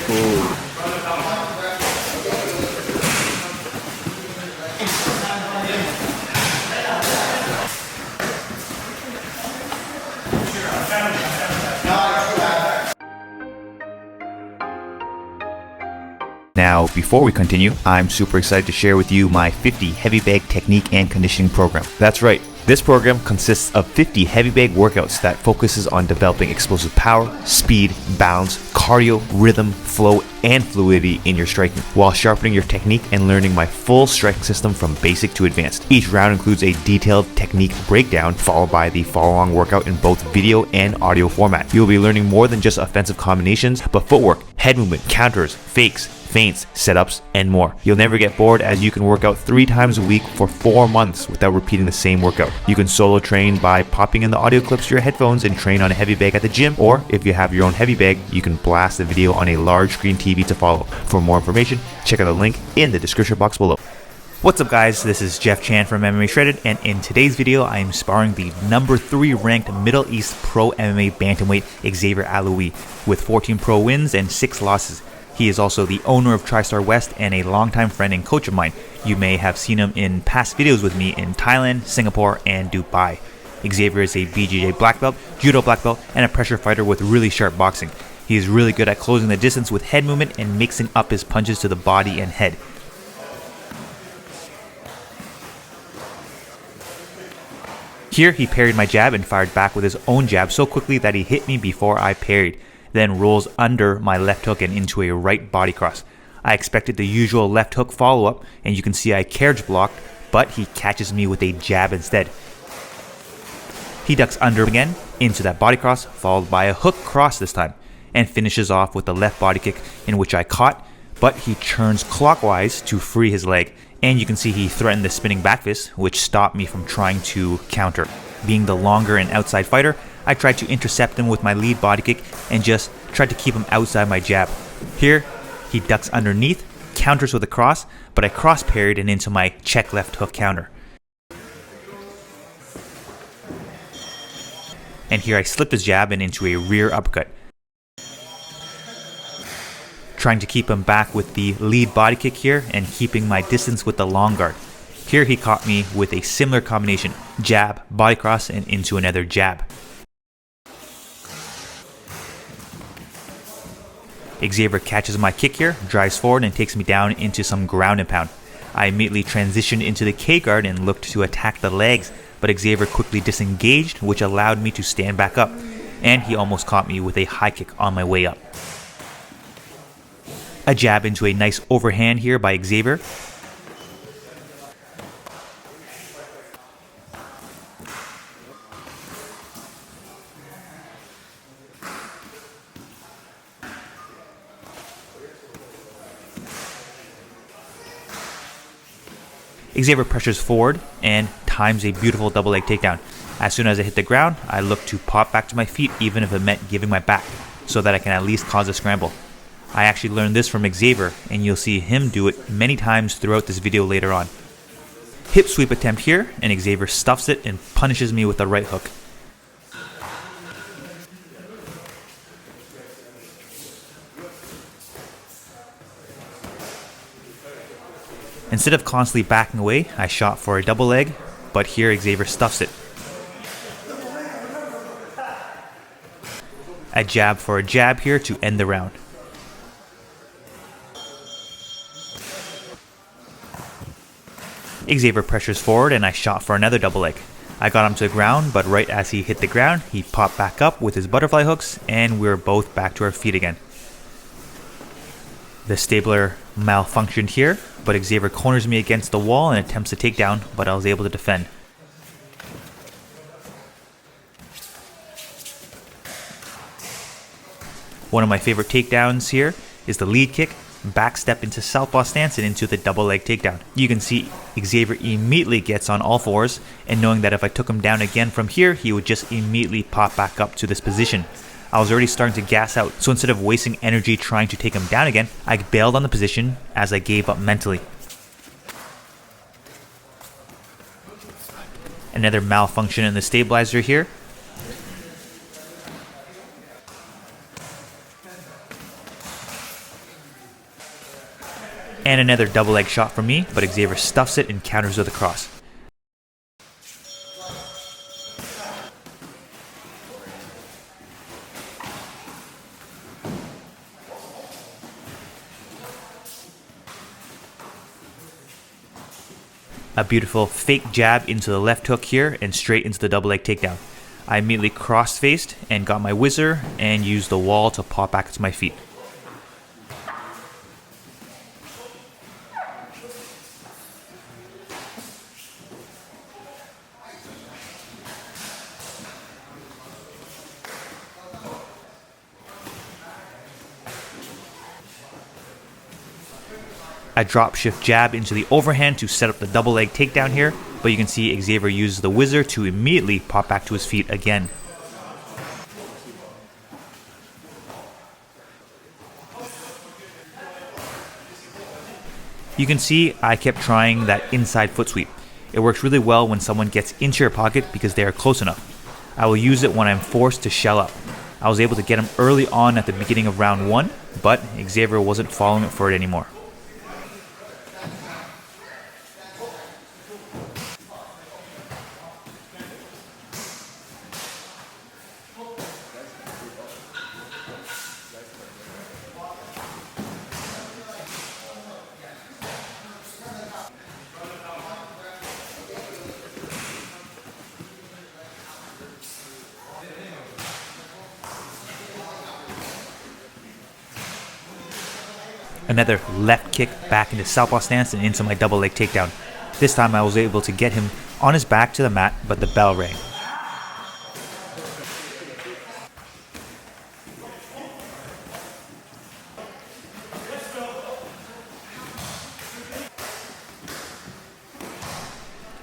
Ooh. Now, before we continue, I'm super excited to share with you my 50 heavy bag technique and conditioning program. That's right. This program consists of 50 heavy bag workouts that focuses on developing explosive power, speed, balance, cardio, rhythm, flow, and fluidity in your striking, while sharpening your technique and learning my full striking system from basic to advanced. Each round includes a detailed technique breakdown, followed by the follow-along workout in both video and audio format. You'll be learning more than just offensive combinations, but footwork, head movement, counters, fakes, feints, setups, and more. You'll never get bored, as you can work out 3 times a week for 4 months without repeating the same workout. You can solo train by popping in the audio clips to your headphones and train on a heavy bag at the gym, or if you have your own heavy bag, you can blast the video on a large screen TV to follow. For more information, check out the link in the description box below. What's up guys, this is Jeff Chan from MMA Shredded, and in today's video I am sparring the number 3 ranked Middle East Pro MMA Bantamweight Xavier Aloui with 14 pro wins and 6 losses. He is also the owner of TriStar West and a longtime friend and coach of mine. You may have seen him in past videos with me in Thailand, Singapore, and Dubai. Xavier is a BJJ black belt, judo black belt, and a pressure fighter with really sharp boxing. He is really good at closing the distance with head movement and mixing up his punches to the body and head. Here he parried my jab and fired back with his own jab so quickly that he hit me before I parried, then rolls under my left hook and into a right body cross. I expected the usual left hook follow-up, and you can see I carriage blocked, but he catches me with a jab instead. He ducks under again into that body cross, followed by a hook cross this time, and finishes off with the left body kick, in which I caught, but he turns clockwise to free his leg, and you can see he threatened the spinning back fist, which stopped me from trying to counter. Being the longer and outside fighter, I tried to intercept him with my lead body kick and just tried to keep him outside my jab. Here, he ducks underneath, counters with a cross, but I cross parried and into my check left hook counter. And here I slipped his jab and into a rear uppercut, trying to keep him back with the lead body kick here and keeping my distance with the long guard. Here he caught me with a similar combination, jab, body cross, and into another jab. Xavier catches my kick here, drives forward, and takes me down into some ground and pound. I immediately transitioned into the K-guard and looked to attack the legs, but Xavier quickly disengaged, which allowed me to stand back up, and he almost caught me with a high kick on my way up. A jab into a nice overhand here by Xavier. Xavier pressures forward and times a beautiful double leg takedown. As soon as I hit the ground, I look to pop back to my feet, even if it meant giving my back, so that I can at least cause a scramble. I actually learned this from Xavier, and you'll see him do it many times throughout this video later on. Hip sweep attempt here, and Xavier stuffs it and punishes me with a right hook. Instead of constantly backing away, I shot for a double leg, but here Xavier stuffs it. A jab for a jab here to end the round. Xavier pressures forward and I shot for another double leg. I got him to the ground, but right as he hit the ground, he popped back up with his butterfly hooks, and we were both back to our feet again. The stapler malfunctioned here, but Xavier corners me against the wall and attempts to take down, but I was able to defend. One of my favorite takedowns here is the lead kick, back step into southpaw stance, and into the double leg takedown. You can see Xavier immediately gets on all fours, and knowing that if I took him down again from here, he would just immediately pop back up to this position. I was already starting to gas out, so instead of wasting energy trying to take him down again, I bailed on the position as I gave up mentally. Another malfunction in the stabilizer here. And another double leg shot from me, but Xavier stuffs it and counters with a cross. A beautiful fake jab into the left hook here and straight into the double leg takedown. I immediately cross-faced and got my whizzer and used the wall to pop back to my feet. A drop shift jab into the overhand to set up the double leg takedown here, but you can see Xavier uses the whizzer to immediately pop back to his feet again. You can see I kept trying that inside foot sweep. It works really well when someone gets into your pocket because they are close enough. I will use it when I'm forced to shell up. I was able to get him early on at the beginning of round 1, but Xavier wasn't following it for it anymore. Another left kick back into southpaw stance and into my double leg takedown. This time I was able to get him on his back to the mat, but the bell rang.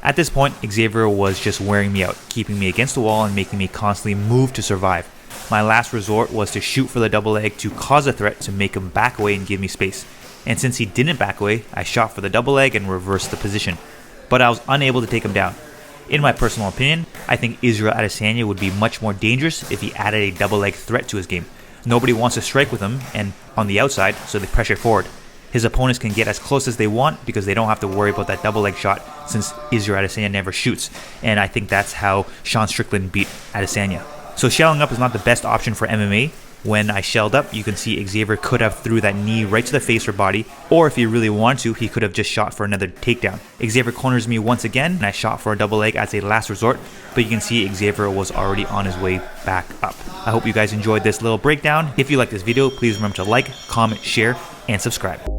At this point, Xavier was just wearing me out, keeping me against the wall and making me constantly move to survive. My last resort was to shoot for the double leg to cause a threat to make him back away and give me space. And since he didn't back away, I shot for the double leg and reversed the position. But I was unable to take him down. In my personal opinion, I think Israel Adesanya would be much more dangerous if he added a double leg threat to his game. Nobody wants to strike with him and on the outside, so they pressure forward. His opponents can get as close as they want because they don't have to worry about that double leg shot since Israel Adesanya never shoots. And I think that's how Sean Strickland beat Adesanya. So shelling up is not the best option for MMA. When I shelled up, you can see Xavier could have threw that knee right to the face or body, or if he really wanted to, he could have just shot for another takedown. Xavier corners me once again, and I shot for a double leg as a last resort, but you can see Xavier was already on his way back up. I hope you guys enjoyed this little breakdown. If you like this video, please remember to like, comment, share, and subscribe.